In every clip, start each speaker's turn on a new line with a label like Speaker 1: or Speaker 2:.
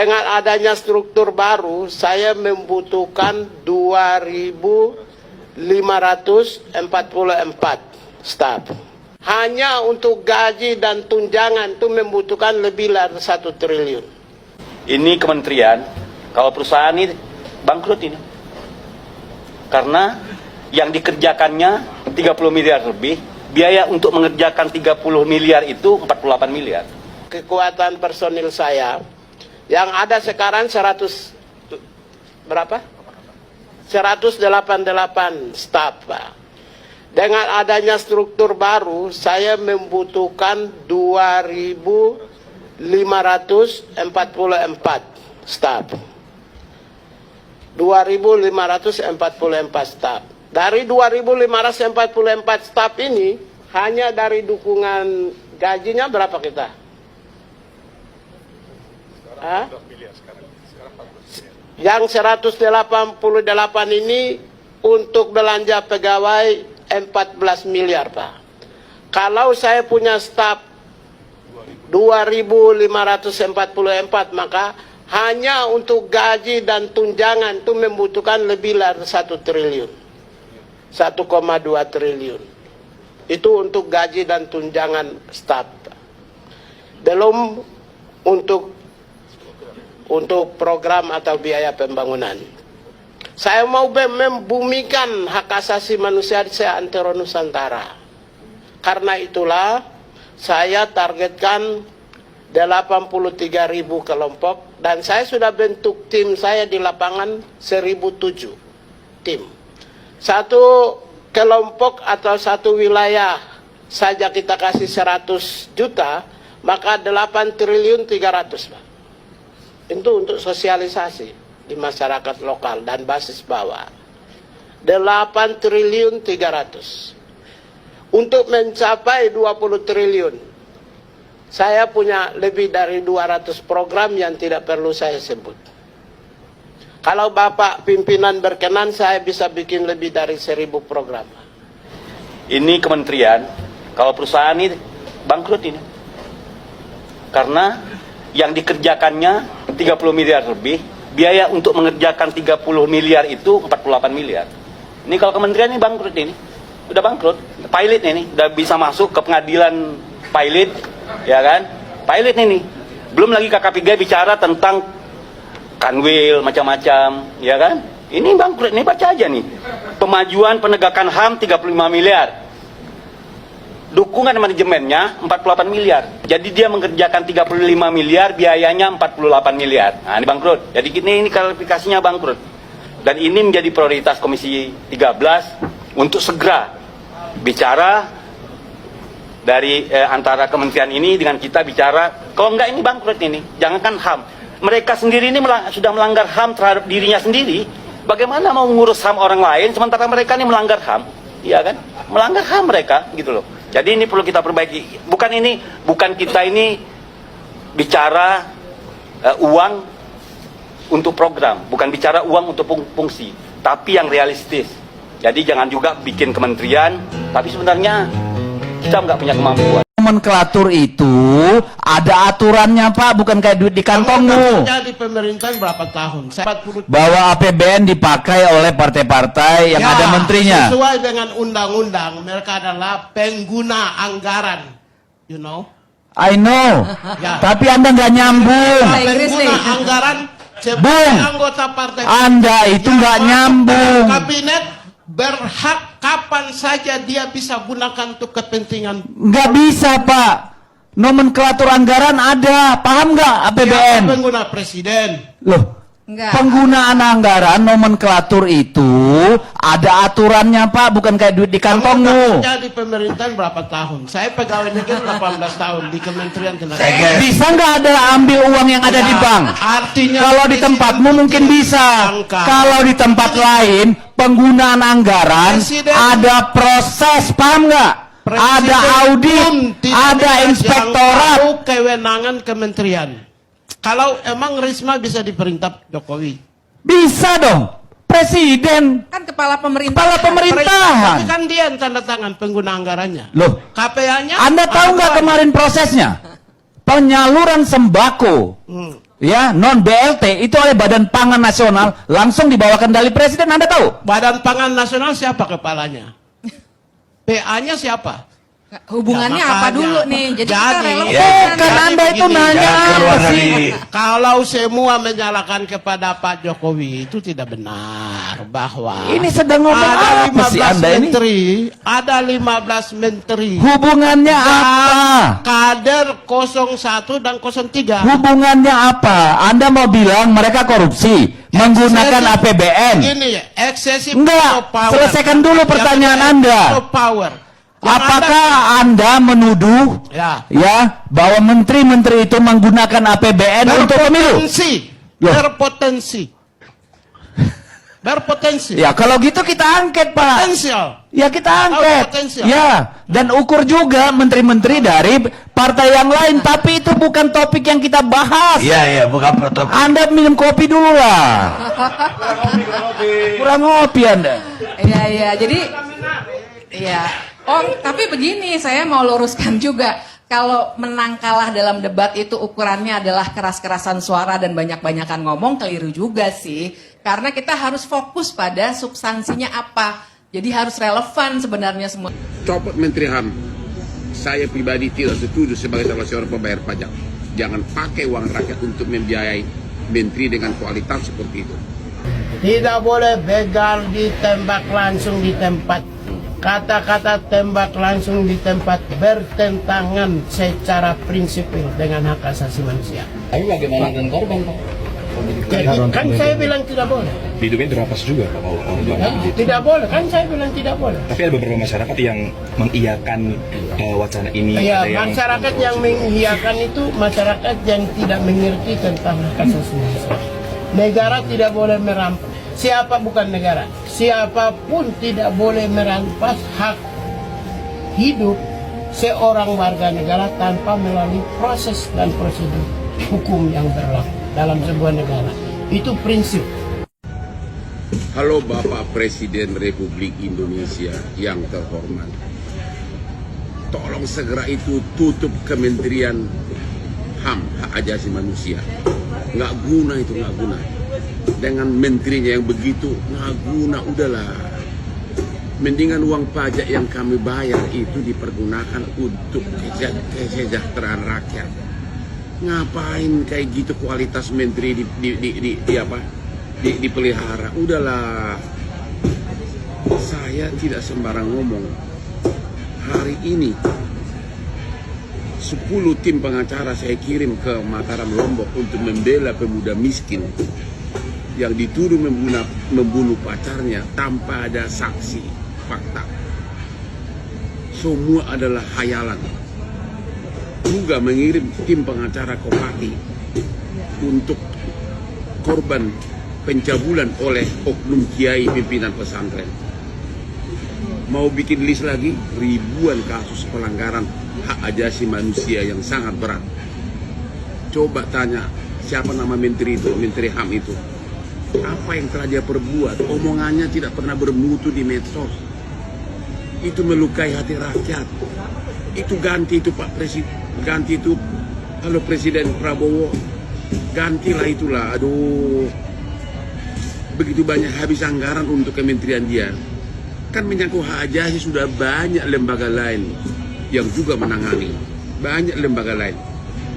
Speaker 1: Dengan adanya struktur baru, saya membutuhkan 2.544 staf. Hanya untuk gaji dan tunjangan itu membutuhkan lebih dari 1 triliun.
Speaker 2: Ini kementerian, kalau perusahaan ini bangkrut ini. Karena yang dikerjakannya 30 miliar lebih, biaya untuk mengerjakan 30 miliar itu 48 miliar.
Speaker 1: Kekuatan personil saya yang ada sekarang 100 berapa? 188 staf, Pak. Dengan adanya struktur baru, saya membutuhkan 2.544 staf. 2.544 staf. Dari 2.544 staf ini, hanya dari dukungan gajinya berapa kita? Yang 188 ini untuk belanja pegawai 14 miliar, Pak. Kalau saya punya staf 2.544, maka hanya untuk gaji dan tunjangan itu membutuhkan lebih dari 1 triliun. 1,2 triliun. Itu untuk gaji dan tunjangan staf. Belum untuk program atau biaya pembangunan. Saya mau membumikan hak asasi manusia di seantero Nusantara. Karena itulah saya targetkan 83.000 kelompok dan saya sudah bentuk tim saya di lapangan 1.007 tim. Satu kelompok atau satu wilayah saja kita kasih 100 juta, maka 8 triliun 300, Pak. Itu untuk sosialisasi di masyarakat lokal dan basis bawah. 8 triliun 300. Untuk mencapai 20 triliun, saya punya lebih dari 200 program yang tidak perlu saya sebut. Kalau Bapak pimpinan berkenan, saya bisa bikin lebih dari 1.000 program.
Speaker 2: Ini kementerian, kalau perusahaan ini bangkrut ini. Karena yang dikerjakannya 30 miliar lebih, biaya untuk mengerjakan 30 miliar itu 48 miliar. Ini kalau kementerian ini bangkrut ini. Udah bangkrut. Pilot ini udah bisa masuk ke pengadilan pilot, ya kan? Pilot ini. Belum lagi KKP bicara tentang kanwil macam-macam, ya kan? Ini bangkrut, ini baca aja nih. Pemajuan penegakan HAM 35 miliar. Dukungan manajemennya 48 miliar. Jadi dia mengerjakan 35 miliar, biayanya 48 miliar. Nah, ini bangkrut. Jadi ini klarifikasinya bangkrut. Dan ini menjadi prioritas Komisi 13 untuk segera bicara dari antara kementerian ini dengan kita bicara, kalau enggak ini bangkrut ini. Jangankan HAM. Mereka sendiri ini sudah melanggar HAM terhadap dirinya sendiri. Bagaimana mau mengurus HAM orang lain sementara mereka ini melanggar HAM? Iya kan? Melanggar HAM mereka gitu loh. Jadi ini perlu kita perbaiki. Bukan kita ini bicara uang untuk program, bukan bicara uang untuk fungsi, tapi yang realistis. Jadi jangan juga bikin kementerian, tapi sebenarnya kita nggak punya kemampuan.
Speaker 3: Nomenklatur itu ada aturannya, Pak, bukan kayak duit di kantongmu.
Speaker 1: Jadi pemerintahan berapa tahun? 40
Speaker 3: Bahwa APBN dipakai oleh partai-partai yang ada menterinya.
Speaker 1: Sesuai dengan undang-undang, mereka adalah pengguna anggaran. You know?
Speaker 3: I know.
Speaker 1: Ya.
Speaker 3: Tapi Anda nggak nyambung.
Speaker 1: Pengguna anggaran sebagai anggota partai.
Speaker 3: Anda itu nggak nyambung.
Speaker 1: Kabinet berhak kapan saja dia bisa gunakan untuk kepentingan.
Speaker 3: Nggak bisa, Pak. Nomenklatur anggaran ada. Paham nggak APBN?
Speaker 1: Siapa pengguna presiden?
Speaker 3: Loh,
Speaker 4: Enggak.
Speaker 3: penggunaan anggaran nomenklatur itu ada aturannya, Pak, bukan kayak duit di kantongmu.
Speaker 1: Jadi pemerintahan berapa tahun? Saya pegawai negeri 18 tahun di Kementerian Tenaga.
Speaker 3: Bisa nggak ada ambil uang yang ada di bank?
Speaker 1: Artinya
Speaker 3: Kalau di tempatmu mungkin bisa. Kalau di tempat lain penggunaan anggaran ada proses, paham nggak? Ada audit, ada inspektorat.
Speaker 1: Tahu kewenangan kementerian. Kalau emang Risma bisa diperintah Jokowi,
Speaker 3: Bisa dong. Presiden,
Speaker 4: Kan kepala pemerintah.
Speaker 3: kepala
Speaker 1: tapi
Speaker 3: pemerintahan.
Speaker 1: kan dia yang tanda tangan pengguna anggarannya.
Speaker 3: Loh,
Speaker 1: KPA-nya
Speaker 3: Anda tahu nggak kemarin prosesnya? Penyaluran sembako ya non BLT itu oleh Badan Pangan Nasional langsung dibawa kendali Presiden. Anda tahu?
Speaker 1: Badan Pangan Nasional siapa kepalanya? PA-nya siapa?
Speaker 4: Hubungannya
Speaker 1: Ya,
Speaker 4: apa
Speaker 1: makanya.
Speaker 4: dulu nih? Jadi kita
Speaker 1: Jadi,
Speaker 4: relevan.
Speaker 3: Kan
Speaker 1: Jadi
Speaker 3: Anda itu
Speaker 1: begini,
Speaker 3: nanya
Speaker 5: jangan
Speaker 3: apa
Speaker 5: keluar
Speaker 3: sih?
Speaker 5: dari-
Speaker 1: Kalau semua menyalahkan kepada Pak Jokowi itu tidak benar, bahwa
Speaker 3: Ini sedang ngomong
Speaker 1: ada
Speaker 3: apa sih
Speaker 1: 15
Speaker 3: Anda ini?
Speaker 1: menteri, ada 15 menteri.
Speaker 3: Hubungannya apa?
Speaker 1: Kader 01 dan 03.
Speaker 3: Hubungannya apa? Anda mau bilang mereka korupsi menggunakan
Speaker 1: Excessive-
Speaker 3: APBN?
Speaker 1: Gini ya, excessive
Speaker 3: Enggak,
Speaker 1: power.
Speaker 3: selesaikan dulu pertanyaan Anda.
Speaker 1: Power. Yang
Speaker 3: Apakah Anda menuduh
Speaker 1: Ya.
Speaker 3: bahwa menteri-menteri itu menggunakan APBN untuk pemilu?
Speaker 1: Berpotensi.
Speaker 3: Loh.
Speaker 1: Berpotensi. Berpotensi.
Speaker 3: Ya kalau gitu kita angket, Pak.
Speaker 1: Potensial.
Speaker 3: Ya kita angket.
Speaker 1: potensial.
Speaker 3: Ya, dan ukur juga menteri-menteri dari partai yang lain. Tapi itu bukan topik yang kita bahas.
Speaker 5: Iya, bukan protokol.
Speaker 3: Anda minum kopi dulu lah. Kurang ngopi Anda.
Speaker 4: Iya, jadi iya. Oh, tapi begini, saya mau luruskan juga. Kalau menang kalah dalam debat itu ukurannya adalah keras-kerasan suara dan banyak-banyakan ngomong, keliru juga sih. Karena kita harus fokus pada substansinya apa. Jadi harus relevan sebenarnya semua.
Speaker 6: Copot Menteri HAM. Saya pribadi tidak setuju sebagai salah seorang pembayar pajak. Jangan pakai uang rakyat untuk membiayai menteri dengan kualitas seperti itu.
Speaker 1: Tidak boleh begal ditembak langsung di tempat. Kata-kata tembak langsung di tempat bertentangan secara prinsipil dengan hak asasi manusia.
Speaker 7: Tapi bagaimana dengan korban, Pak?
Speaker 1: Jadi, kan saya bilang tidak boleh.
Speaker 8: Hidupnya dirampas juga Pak kalau
Speaker 1: Ya, tidak boleh, kan saya bilang tidak boleh.
Speaker 8: Tapi ada beberapa masyarakat yang mengiyakan wacana ini.
Speaker 1: Ya,
Speaker 8: ada yang
Speaker 1: masyarakat yang mengiyakan itu masyarakat yang tidak mengerti tentang hak asasi manusia. Negara tidak boleh merampas. Siapa bukan negara? Siapapun tidak boleh merampas hak hidup seorang warga negara tanpa melalui proses dan prosedur hukum yang berlaku dalam sebuah negara. Itu prinsip.
Speaker 6: Halo Bapak Presiden Republik Indonesia yang terhormat. Tolong segera itu tutup Kementerian HAM, Hak Asasi Manusia. Nggak guna itu, nggak guna. Dengan menterinya yang begitu, nggak guna, udahlah. Mendingan uang pajak yang kami bayar itu dipergunakan untuk kesejahteraan rakyat. Ngapain kayak gitu kualitas menteri dipelihara? Udahlah. Saya tidak sembarang ngomong. Hari ini 10 tim pengacara saya kirim ke Mataram Lombok untuk membela pemuda miskin yang dituduh membunuh pacarnya tanpa ada saksi fakta. Semua adalah hayalan. Juga mengirim tim pengacara Kopati untuk korban pencabulan oleh oknum kiai pimpinan pesantren. Mau bikin list lagi ribuan kasus pelanggaran hak asasi manusia yang sangat berat. Coba tanya siapa nama menteri itu, Menteri HAM itu. Apa yang telah dia perbuat? Omongannya tidak pernah bermutu di medsos. Itu melukai hati rakyat. Itu ganti itu Pak Presiden, ganti itu halo Presiden Prabowo, gantilah itulah. Aduh, begitu banyak habis anggaran untuk kementerian dia. Kan menyangkut hak asasi sudah banyak lembaga lain yang juga menangani. Banyak lembaga lain.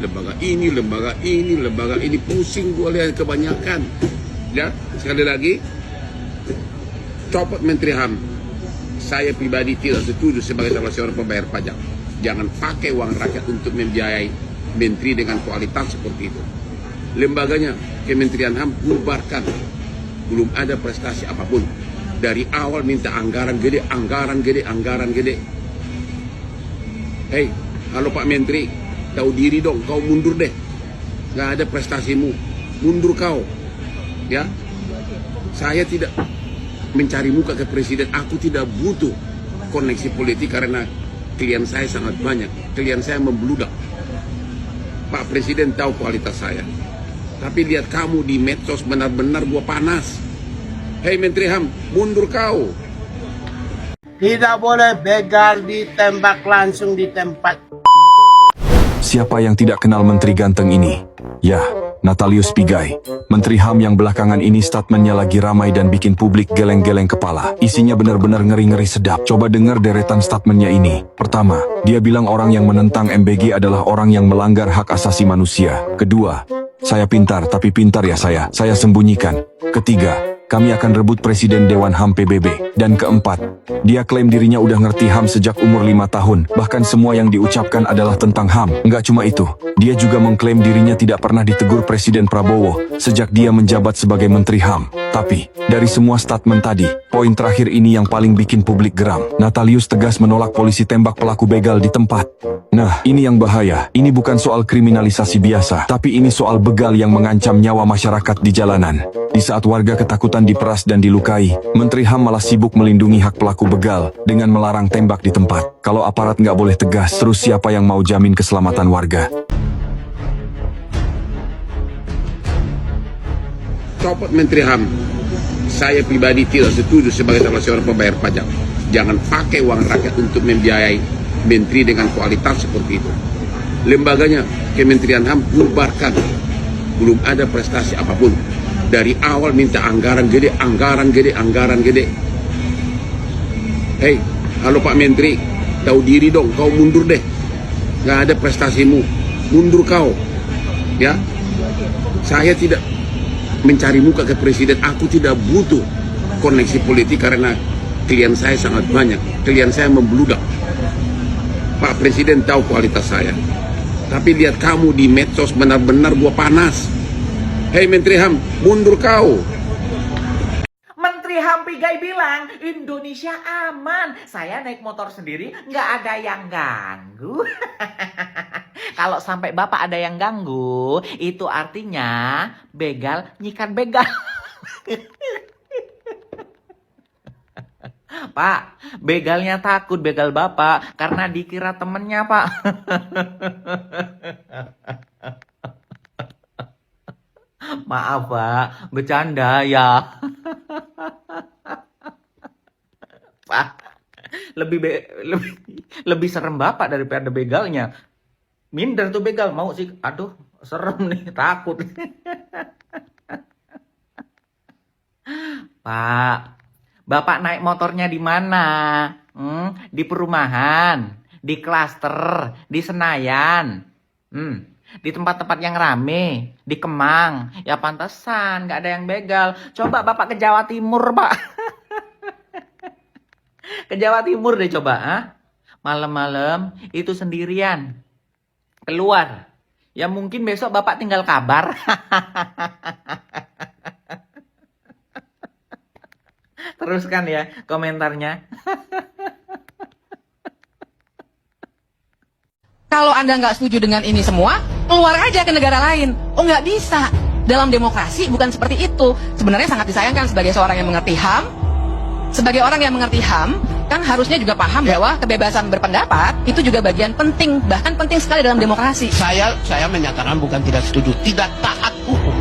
Speaker 6: Lembaga ini, pusing gue lihat kebanyakan. Ya, sekali lagi, copot Menteri HAM. Saya pribadi tidak setuju sebagai salah seorang pembayar pajak. Jangan pakai uang rakyat untuk membiayai menteri dengan kualitas seperti itu. Lembaganya, Kementerian HAM bubarkan. Belum ada prestasi apapun. Dari awal minta anggaran gede. Hei, halo Pak Menteri, tahu diri dong, kau mundur deh. Nggak ada prestasimu, mundur kau. Ya, saya tidak mencari muka ke presiden. Aku tidak butuh koneksi politik karena klien saya sangat banyak. Klien saya membludak. Pak Presiden tahu kualitas saya. Tapi lihat kamu di medsos benar-benar gua panas. Hei Menteri HAM, mundur kau.
Speaker 1: Tidak boleh begal ditembak langsung di tempat.
Speaker 9: Siapa yang tidak kenal Menteri Ganteng ini? Ya,
Speaker 5: Natalius Pigai, Menteri HAM yang belakangan ini statementnya lagi ramai dan bikin publik geleng-geleng kepala. Isinya benar-benar ngeri-ngeri sedap. Coba dengar deretan statementnya ini. Pertama, dia bilang orang yang menentang MBG adalah orang yang melanggar hak asasi manusia. Kedua, saya pintar tapi pintar ya saya sembunyikan. Ketiga, kami akan rebut Presiden Dewan HAM PBB. Dan keempat, dia klaim dirinya udah ngerti HAM sejak umur 5 tahun. Bahkan semua yang diucapkan adalah tentang HAM. Nggak cuma itu, dia juga mengklaim dirinya tidak pernah ditegur Presiden Prabowo sejak dia menjabat sebagai Menteri HAM. Tapi, dari semua statement tadi, poin terakhir ini yang paling bikin publik geram. Natalius tegas menolak polisi tembak pelaku begal di tempat. Nah, ini yang bahaya. Ini bukan soal kriminalisasi biasa, tapi ini soal begal yang mengancam nyawa masyarakat di jalanan. Di saat warga ketakutan diperas dan dilukai, Menteri HAM malah sibuk melindungi hak pelaku begal dengan melarang tembak di tempat. Kalau aparat nggak boleh tegas, terus siapa yang mau jamin keselamatan warga?
Speaker 6: Copot Menteri HAM. Saya pribadi tidak setuju sebagai salah seorang pembayar pajak. Jangan pakai uang rakyat untuk membiayai menteri dengan kualitas seperti itu. Lembaganya Kementerian HAM bubarkan. Belum ada prestasi apapun. Dari awal minta anggaran gede. Hei, halo Pak Menteri, tahu diri dong, kau mundur deh. Nggak ada prestasimu, mundur kau. Ya, saya tidak mencari muka ke presiden. Aku tidak butuh koneksi politik karena klien saya sangat banyak. Klien saya membludak. Pak Presiden tahu kualitas saya. Tapi lihat kamu di medsos benar-benar gua panas. Hei Menteri HAM, mundur kau.
Speaker 9: Menteri HAM Pigai bilang Indonesia aman. Saya naik motor sendiri, nggak ada yang ganggu. Kalau sampai Bapak ada yang ganggu, itu artinya begal nyikat begal. Pak, begalnya takut begal Bapak karena dikira temennya, Pak. Maaf, Pak, bercanda ya. Pak, lebih serem Bapak daripada begalnya. Minder tuh begal, mau sih. Aduh, serem nih, takut. Pak, Bapak naik motornya di mana? Di perumahan, di klaster, di Senayan, di tempat-tempat yang rame, di Kemang. Ya pantesan, nggak ada yang begal. Coba Bapak ke Jawa Timur, Pak. Ke Jawa Timur deh coba, malam-malam itu sendirian. Keluar. Ya mungkin besok Bapak tinggal kabar. Teruskan ya komentarnya.
Speaker 4: Kalau Anda nggak setuju dengan ini semua, keluar aja ke negara lain. Oh nggak bisa. Dalam demokrasi bukan seperti itu. Sebenarnya sangat disayangkan sebagai seorang yang mengerti HAM. Sebagai orang yang mengerti HAM, kan harusnya juga paham bahwa kebebasan berpendapat itu juga bagian penting, bahkan penting sekali dalam demokrasi.
Speaker 1: Saya menyatakan bukan tidak setuju, tidak taat hukum.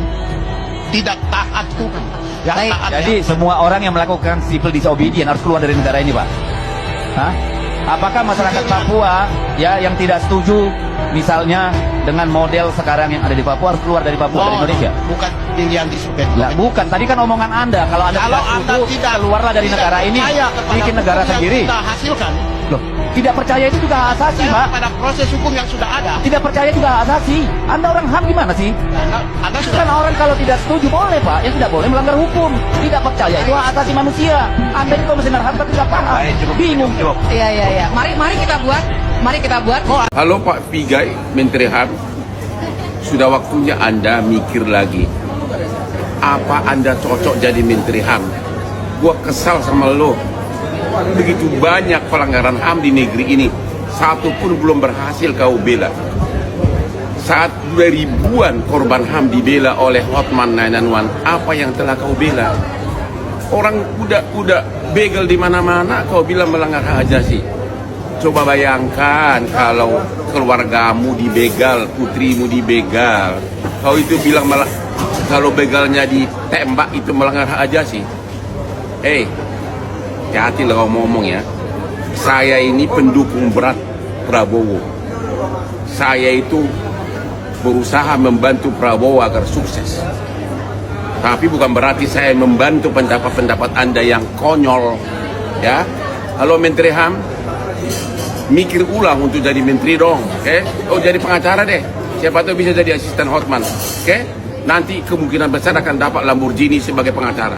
Speaker 1: Tidak taat hukum. Ya,
Speaker 4: Baik.
Speaker 1: taat
Speaker 10: Jadi semua orang yang melakukan civil disobedience harus keluar dari negara ini, Pak. Hah? Apakah masyarakat Papua ya yang tidak setuju misalnya dengan model sekarang yang ada di Papua harus keluar dari Papua, dari Indonesia?
Speaker 1: Bukan pilihan di
Speaker 10: Lah, bukan. Tadi kan omongan Anda kalau Anda tidak setuju, keluarlah dari negara ini, bikin negara sendiri.
Speaker 1: Kita hasilkan.
Speaker 10: Loh, tidak percaya itu juga hak asasi, Pak.
Speaker 1: Pada proses hukum yang sudah ada.
Speaker 10: Tidak percaya juga hak asasi. Anda orang HAM gimana sih?
Speaker 1: Anda sudah
Speaker 10: Kan orang kalau tidak setuju boleh, Pak. Yang tidak boleh melanggar hukum. Tidak percaya itu hak asasi manusia. Anda itu mesin HAM tapi tidak paham. Bingung.
Speaker 4: Iya. Mari kita buat.
Speaker 6: Halo Pak Pigai, Menteri HAM. Sudah waktunya Anda mikir lagi. Apa Anda cocok jadi Menteri HAM? Gua kesal sama lo. Begitu banyak pelanggaran HAM di negeri ini, satu pun belum berhasil kau bela. Saat ribuan korban HAM dibela oleh Hotman 911, apa yang telah kau bela? Orang udah begal di mana-mana, kau bilang melanggar hak asasi. Coba bayangkan kalau keluargamu dibegal, putrimu dibegal. Kau itu bilang malah kalau begalnya ditembak itu melanggar hak asasi. Hati-hati lah kau ngomong ya. Saya ini pendukung berat Prabowo. Saya itu berusaha membantu Prabowo agar sukses. Tapi bukan berarti saya membantu pendapat-pendapat Anda yang konyol, ya. Halo Menteri HAM, mikir ulang untuk jadi menteri dong, oke? Oh, jadi pengacara deh. Siapa tahu bisa jadi asisten Hotman, oke? Nanti kemungkinan besar akan dapat Lamborghini sebagai pengacara.